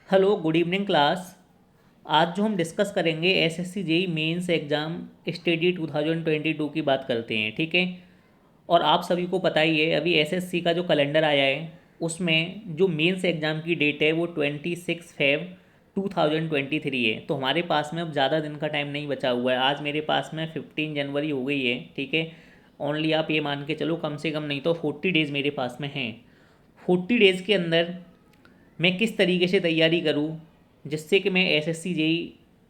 Hello, good evening class. आज जो हम डिस्कस करेंगे SSC JE mains exam study 2022 की बात करते हैं, ठीक है। और आप सभी को पता ही है, अभी एसएससी का जो कैलेंडर आया है उसमें जो मेंस एग्ज़ाम की डेट है वो 26 फेब 2023 है। तो हमारे पास में अब ज़्यादा दिन का टाइम नहीं बचा हुआ है। आज मेरे पास में 15 जनवरी हो गई है, ठीक है। ओनली आप ये मान के चलो, कम से कम नहीं तो 40 डेज़ मेरे पास में हैं। 40 डेज़ के अंदर मैं किस तरीके से तैयारी करूं जिससे कि मैं एसएससी जेई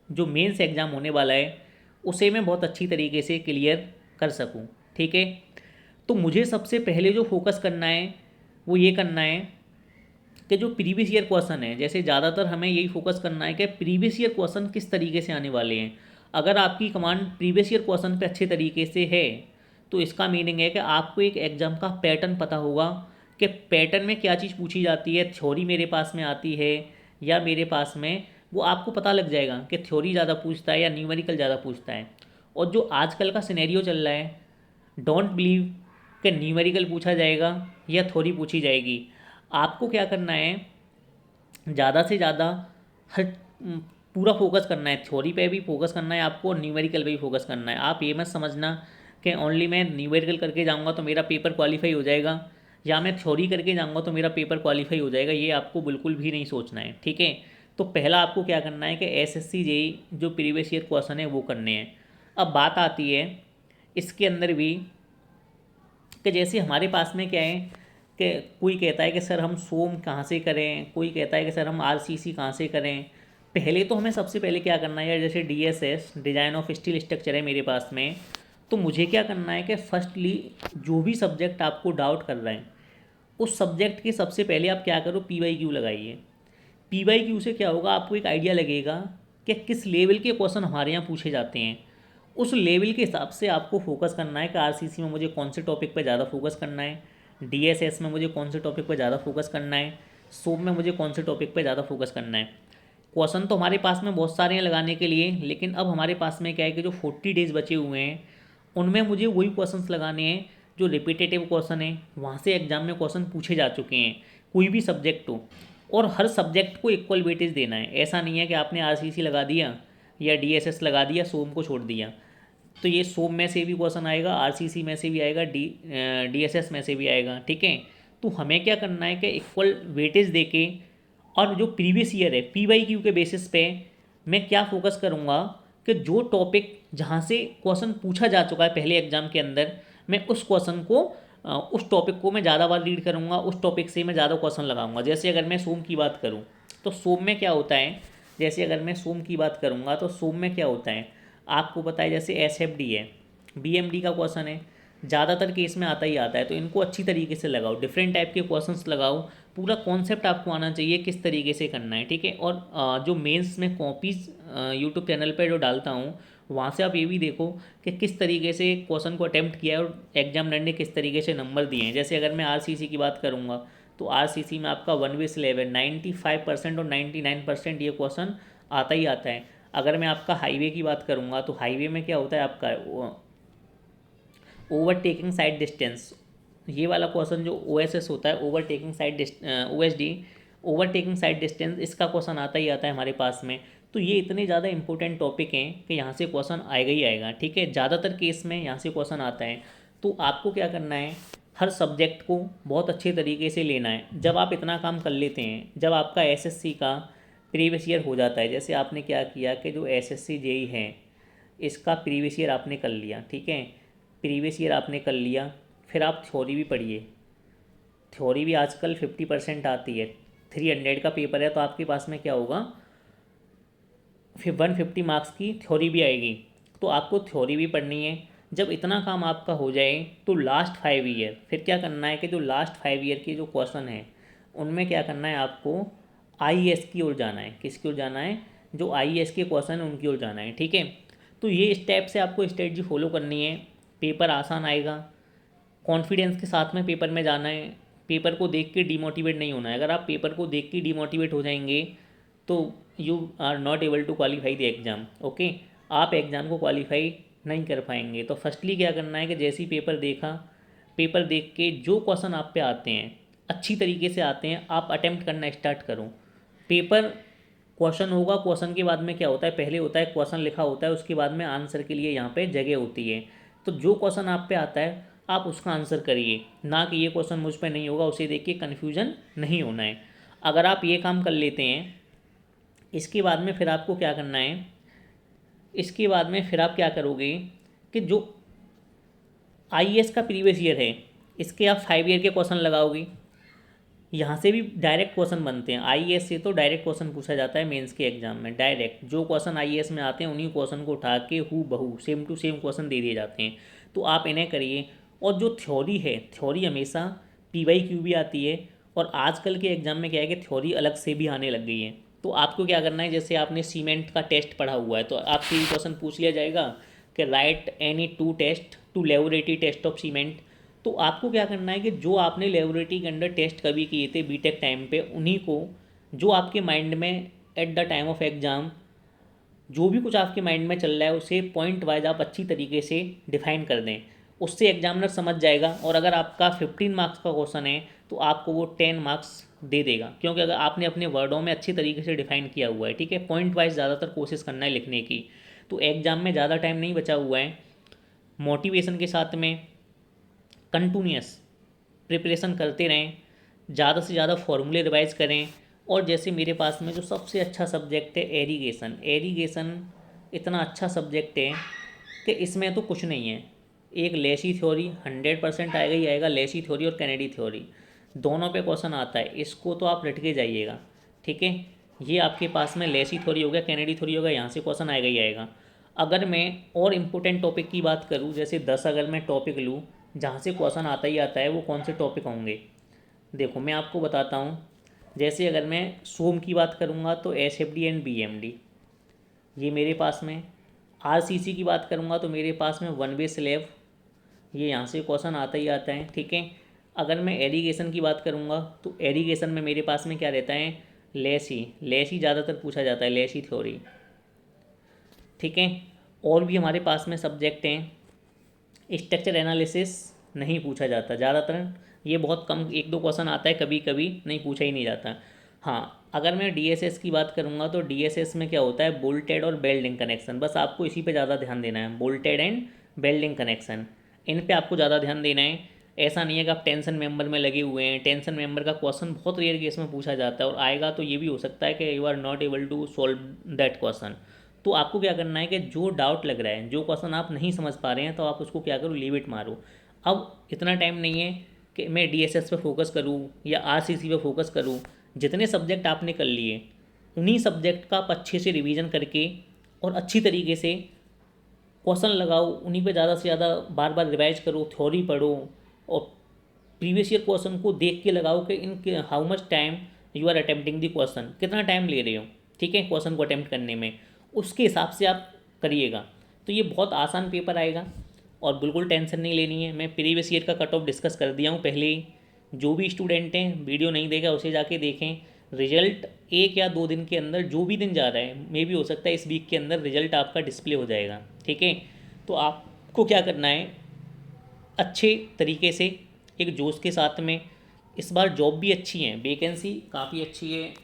जो मेंस एग्ज़ाम होने वाला है उसे मैं बहुत अच्छी तरीके से क्लियर कर सकूं, ठीक है। तो मुझे सबसे पहले जो फोकस करना है वो ये करना है कि जो प्रीवियस ईयर क्वेश्चन है, जैसे ज़्यादातर हमें यही फोकस करना है कि प्रीवियस ईयर क्वेश्चन किस तरीके से आने वाले हैं। अगर आपकी कमांड प्रीवियस ईयर क्वेश्चन पे अच्छे तरीके से है तो इसका मीनिंग है कि आपको एक एग्ज़ाम का पैटर्न पता होगा कि पैटर्न में क्या चीज़ पूछी जाती है, थ्योरी मेरे पास में आती है या मेरे पास में, वो आपको पता लग जाएगा कि थ्योरी ज़्यादा पूछता है या न्यूमेरिकल ज़्यादा पूछता है। और जो आजकल का सिनेरियो चल रहा है, डोंट बिलीव कि न्यूमेरिकल पूछा जाएगा या थ्योरी पूछी जाएगी। आपको क्या करना है, ज़्यादा से ज़्यादा हर पूरा फोकस करना है, थ्योरी पे भी फोकस करना है आपको और न्यूमेरिकल पे भी फोकस करना है। आप ये मत समझना कि ओनली मैं न्यूमेरिकल करके जाऊंगा तो मेरा पेपर क्वालिफाई हो जाएगा या मैं थ्योरी करके जाऊंगा तो मेरा पेपर क्वालिफाई हो जाएगा, ये आपको बिल्कुल भी नहीं सोचना है, ठीक है। तो पहला आपको क्या करना है कि एसएससी जेई जो प्रीवियस ईयर क्वेश्चन है वो करने हैं। अब बात आती है इसके अंदर भी कि जैसे हमारे पास में क्या है कि कोई कहता है कि सर हम सोम कहाँ से करें, कोई कहता है कि सर हम आरसीसी कहाँ से करें। पहले तो हमें सबसे पहले क्या करना है यार, जैसे DSS design of steel structure है मेरे पास में, तो मुझे क्या करना है कि फर्स्टली जो भी सब्जेक्ट आपको डाउट कर रहे हैं उस सब्जेक्ट के सबसे पहले आप क्या करो, पीवाईक्यू लगाइए। पीवाईक्यू से क्या होगा, आपको एक आइडिया लगेगा कि किस लेवल के क्वेश्चन हमारे यहाँ पूछे जाते हैं। उस लेवल के हिसाब से आपको फोकस करना है कि आरसीसी में मुझे कौन से टॉपिक पर ज़्यादा फोकस करना है, डीएसएस में मुझे कौन से टॉपिक पर ज़्यादा फोकस करना है, सोम में मुझे कौन से टॉपिक पर ज़्यादा फोकस करना है। क्वेश्चन तो हमारे पास में बहुत सारे हैं लगाने के लिए, लेकिन अब हमारे पास में क्या है कि जो 40 डेज़ बचे हुए हैं उनमें मुझे वही क्वेश्चंस लगाने हैं जो रिपीटेटिव क्वेश्चन है, वहाँ से एग्जाम में क्वेश्चन पूछे जा चुके हैं, कोई भी सब्जेक्ट हो। और हर सब्जेक्ट को इक्वल वेटेज देना है। ऐसा नहीं है कि आपने आरसीसी लगा दिया या डीएसएस लगा दिया, सोम को छोड़ दिया। तो ये सोम में से भी क्वेश्चन आएगा, आरसीसी में से भी आएगा, डीएसएस में से भी आएगा, ठीक है। तो हमें क्या करना है कि इक्वल वेटेज दे के, और जो प्रीवियस ईयर है पीवाईक्यू के बेसिस पे मैं क्या फोकस करूँगा कि जो टॉपिक जहाँ से क्वेश्चन पूछा जा चुका है पहले एग्जाम के अंदर, मैं उस क्वेश्चन को उस टॉपिक को मैं ज़्यादा बार रीड करूँगा, उस टॉपिक से मैं ज़्यादा क्वेश्चन लगाऊंगा। जैसे अगर मैं सोम की बात करूँ तो सोम में क्या होता है, जैसे अगर मैं सोम की बात करूँगा तो सोम में क्या होता है आपको पता है। जैसे एसएफडी है, बीएमडी का क्वेश्चन है, ज़्यादातर केस में आता ही आता है। तो इनको अच्छी तरीके से लगाओ, डिफरेंट टाइप के क्वेश्चंस लगाओ, पूरा कॉन्सेप्ट आपको आना चाहिए किस तरीके से करना है, ठीक है। और जो मेंस में कॉपीज़ यूट्यूब चैनल पर जो डालता हूँ वहाँ से आप ये भी देखो कि किस तरीके से क्वेश्चन को अटैम्प्ट किया है और एग्जामिनर ने किस तरीके से नंबर दिए हैं। जैसे अगर मैं आरसीसी की बात करूँगा तो आरसीसी में आपका 1/11 95% और 99% ये क्वेश्चन आता ही आता है। अगर मैं आपका हाईवे की बात करूँगा तो हाईवे में क्या होता है आपका ओवरटेकिंग साइड डिस्टेंस, ये वाला क्वेश्चन जो ओएसएस होता है, overtaking side OSD, overtaking side distance, इसका क्वेश्चन आता ही आता है हमारे पास में। तो ये इतने ज़्यादा इंपॉर्टेंट टॉपिक हैं कि यहाँ से क्वेश्चन आएगा ही आएगा, ठीक है। ज़्यादातर केस में यहाँ से क्वेश्चन आता है। तो आपको क्या करना है, हर सब्जेक्ट को बहुत अच्छे तरीके से लेना है। जब आप इतना काम कर लेते हैं, जब आपका एसएससी का प्रीवियस ईयर हो जाता है, जैसे आपने क्या किया कि जो एसएससी जेई है इसका प्रीवियस ईयर आपने कर लिया, ठीक है। प्रीवियस ईयर आपने कर लिया, फिर आप थ्योरी भी पढ़िए। थ्योरी भी आजकल 50% आती है। 300 का पेपर है तो आपके पास में क्या होगा, फिर 150 मार्क्स की थ्योरी भी आएगी। तो आपको थ्योरी भी पढ़नी है। जब इतना काम आपका हो जाए तो लास्ट 5 ईयर फिर क्या करना है कि जो लास्ट 5 ईयर के जो क्वेश्चन हैं उनमें क्या करना है आपको, आईएएस की ओर जाना है। किसकी ओर जाना है, जो आईएएस के क्वेश्चन हैं उनकी ओर जाना है, ठीक है। तो ये स्टेप से आपको स्ट्रेटजी फॉलो करनी है। पेपर आसान आएगा, कॉन्फिडेंस के साथ में पेपर में जाना है। पेपर को देख के डीमोटिवेट नहीं होना है। अगर आप पेपर को देख के डीमोटिवेट हो जाएंगे तो you are not able to qualify the exam, okay. आप एग्ज़ाम को क्वालिफाई नहीं कर पाएंगे। तो फर्स्टली क्या करना है कि जैसे ही पेपर देखा, पेपर देख के जो क्वेश्चन आप पे आते हैं अच्छी तरीके से आते हैं, आप अटेम्प्ट करना स्टार्ट करो। पेपर क्वेश्चन होगा, क्वेश्चन के बाद में क्या होता है, पहले होता है क्वेश्चन लिखा होता है, उसके बाद में आंसर के लिए यहाँ पे जगह होती है। तो जो क्वेश्चन आप पे आता है आप उसका आंसर करिए, ना कि ये क्वेश्चन मुझ पे नहीं होगा उसे देख के कन्फ्यूजन नहीं होना है। अगर आप ये काम कर लेते हैं, इसके बाद में फिर आपको क्या करना है, इसके बाद में फिर आप क्या करोगे कि जो आईएएस का प्रीवियस ईयर है इसके आप 5 ईयर के क्वेश्चन लगाओगे। यहाँ से भी डायरेक्ट क्वेश्चन बनते हैं, आईएएस से तो डायरेक्ट क्वेश्चन पूछा जाता है मेंस के एग्जाम में, डायरेक्ट जो क्वेश्चन आईएएस में आते हैं उन्हीं क्वेश्चन को उठा के हू बहू सेम टू सेम क्वेश्चन दे दिए जाते हैं। तो आप इन्हें करिए। और जो थ्योरी है, थ्योरी हमेशा पीवाईक्यू भी आती है, और आजकल के एग्जाम में क्या है कि थ्योरी अलग से भी आने लग गई है। तो आपको क्या करना है, जैसे आपने सीमेंट का टेस्ट पढ़ा हुआ है तो आपसे ये क्वेश्चन पूछ लिया जाएगा कि write any two test two laboratory test of cement. तो आपको क्या करना है कि जो आपने लेबोरेटरी के अंदर टेस्ट कभी किए थे बीटेक टाइम पे, उन्हीं को जो आपके माइंड में at the time of exam जो भी कुछ आपके माइंड में चल रहा है उसे पॉइंट वाइज आप अच्छी तरीके से डिफाइन कर दें। उससे एग्जामिनर समझ जाएगा, और अगर आपका 15 मार्क्स का क्वेश्चन है तो आपको वो 10 मार्क्स दे देगा, क्योंकि अगर आपने अपने वर्डों में अच्छी तरीके से डिफाइन किया हुआ है। ठीक है, पॉइंट वाइज ज़्यादातर कोशिश करना है लिखने की। तो एग्ज़ाम में ज़्यादा टाइम नहीं बचा हुआ है, मोटिवेशन के साथ में कंटिन्यूस प्रिपरेशन करते रहें, ज़्यादा से ज़्यादा फॉर्मूले रिवाइज करें। और जैसे मेरे पास में जो सबसे अच्छा सब्जेक्ट है एरीगेशन, एरीगेशन इतना अच्छा सब्जेक्ट है कि इसमें तो कुछ नहीं है। एक लेसी थ्योरी 100% आएगा ही आएगा, लेसी थ्योरी और कैनेडी थ्योरी दोनों पे क्वेश्चन आता है, इसको तो आप रट के जाइएगा। ठीक है, ये आपके पास में लेसी थ्योरी हो गया, कैनेडी थ्योरी हो गया, यहाँ से क्वेश्चन आएगा ही आएगा। अगर मैं और इम्पोर्टेंट टॉपिक की बात करूँ, जैसे 10 अगर मैं टॉपिक लूँ जहाँ से क्वेश्चन आता ही आता है, वो कौन से टॉपिक होंगे, देखो मैं आपको बताता हूँ। जैसे अगर मैं सोम की बात करूँगा तो S F D and B M D, ये मेरे पास में। आर सी सी की बात करूँगा तो मेरे पास में वन वे स्लैब, ये यहाँ से क्वेश्चन आता ही आता है। ठीक है, अगर मैं एरीगेशन की बात करूँगा तो एरीगेशन में मेरे पास में क्या रहता है, लेसी, लेसी ज़्यादातर पूछा जाता है, लेसी थ्योरी। ठीक है, और भी हमारे पास में सब्जेक्ट हैं, स्ट्रक्चर एनालिसिस नहीं पूछा जाता ज़्यादातर, ये बहुत कम एक दो क्वेश्चन आता है, कभी कभी नहीं पूछा ही नहीं जाता। हाँ, अगर मैं डीएसएस की बात करूँगा तो डीएसएस में क्या होता है, बोल्टेड और बेल्डिंग कनेक्शन, बस आपको इसी पे ज़्यादा ध्यान देना है, बोल्टेड एंड बेल्डिंग कनेक्शन, इन पे आपको ज़्यादा ध्यान देना है। ऐसा नहीं है कि आप टेंशन मेंबर में लगे हुए हैं, टेंशन मेंबर का क्वेश्चन बहुत रेयर केस में पूछा जाता है, और आएगा तो ये भी हो सकता है कि you are not able to solve that question. तो आपको क्या करना है कि जो डाउट लग रहा है, जो क्वेश्चन आप नहीं समझ पा रहे हैं, तो आप उसको क्या करो, लीव इट मारो। अब इतना टाइम नहीं है कि मैं डीएसएस पे फोकस करूँ या आरसीसी पे फोकस करूँ। जितने सब्जेक्ट आपने कर लिए उन्हीं सब्जेक्ट का आप अच्छे से रिवीजन करके और अच्छी तरीके से क्वेश्चन लगाओ, उन्हीं पे ज़्यादा से ज़्यादा बार बार रिवाइज करो, थ्योरी पढ़ो, और प्रीवियस ईयर क्वेश्चन को देख के लगाओ कि in how much time you are attempting the question, कितना टाइम ले रहे हो। ठीक है, क्वेश्चन को अटेम्प्ट करने में, उसके हिसाब से आप करिएगा तो ये बहुत आसान पेपर आएगा, और बिल्कुल टेंशन नहीं लेनी है। मैं प्रीवियस ईयर का कट ऑफ डिस्कस कर दिया हूँ पहले ही, जो भी स्टूडेंट हैं वीडियो नहीं देखा उसे जाके देखें। रिजल्ट 1 या 2 दिन के अंदर, जो भी दिन जा रहा है, मे भी हो सकता है इस वीक के अंदर रिजल्ट आपका डिस्प्ले हो जाएगा। ठीक है, तो आपको क्या करना है, अच्छे तरीके से एक जोश के साथ में, इस बार जॉब भी अच्छी है, वैकेंसी काफ़ी अच्छी है।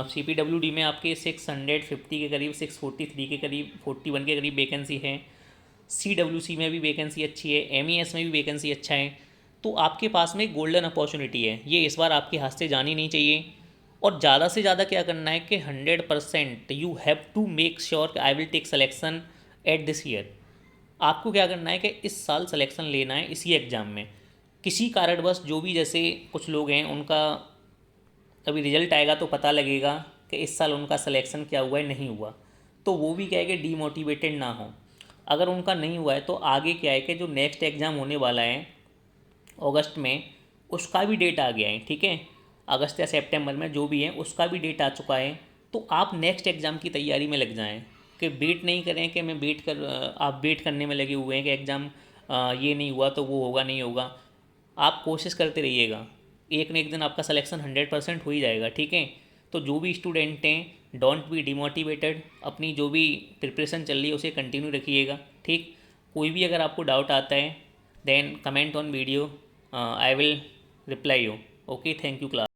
सी पी डब्ल्यू डी में आपके 650 के करीब, 643 के करीब, 41 के करीब वैकेंसी है। सी डब्ल्यू सी में भी वैकेंसी अच्छी है, एम ई एस में भी वैकेंसी अच्छा है। तो आपके पास में गोल्डन अपॉर्चुनिटी है, ये इस बार आपके हाथ से जानी नहीं चाहिए। और ज़्यादा से ज़्यादा क्या करना है कि 100% you have to make sure I will take selection at this year. आपको क्या करना है कि इस साल सिलेक्शन लेना है इसी एग्ज़ाम में। किसी कारणवश जो भी, जैसे कुछ लोग हैं उनका अभी रिजल्ट आएगा तो पता लगेगा कि इस साल उनका सिलेक्शन क्या हुआ है, नहीं हुआ, तो वो भी क्या है कि डीमोटिवेटेड ना हो। अगर उनका नहीं हुआ है तो आगे क्या है कि जो नेक्स्ट एग्ज़ाम होने वाला है अगस्त में, उसका भी डेट आ गया है। ठीक है, अगस्त या सितंबर में जो भी है उसका भी डेट आ चुका है। तो आप नेक्स्ट एग्ज़ाम की तैयारी में लग जाएं, कि वेट नहीं करें कि मैं वेट कर, आप वेट करने में लगे हुए हैं कि एग्ज़ाम ये नहीं हुआ तो वो होगा नहीं होगा। आप कोशिश करते रहिएगा, एक न एक दिन आपका सिलेक्शन 100% हो ही जाएगा। ठीक है, तो जो भी स्टूडेंट हैं डोंट बी डिमोटिवेटेड, अपनी जो भी प्रिपरेशन चल रही है उसे कंटिन्यू रखिएगा। ठीक, कोई भी अगर आपको डाउट आता है then comment on video, I will reply you. Okay, thank you class.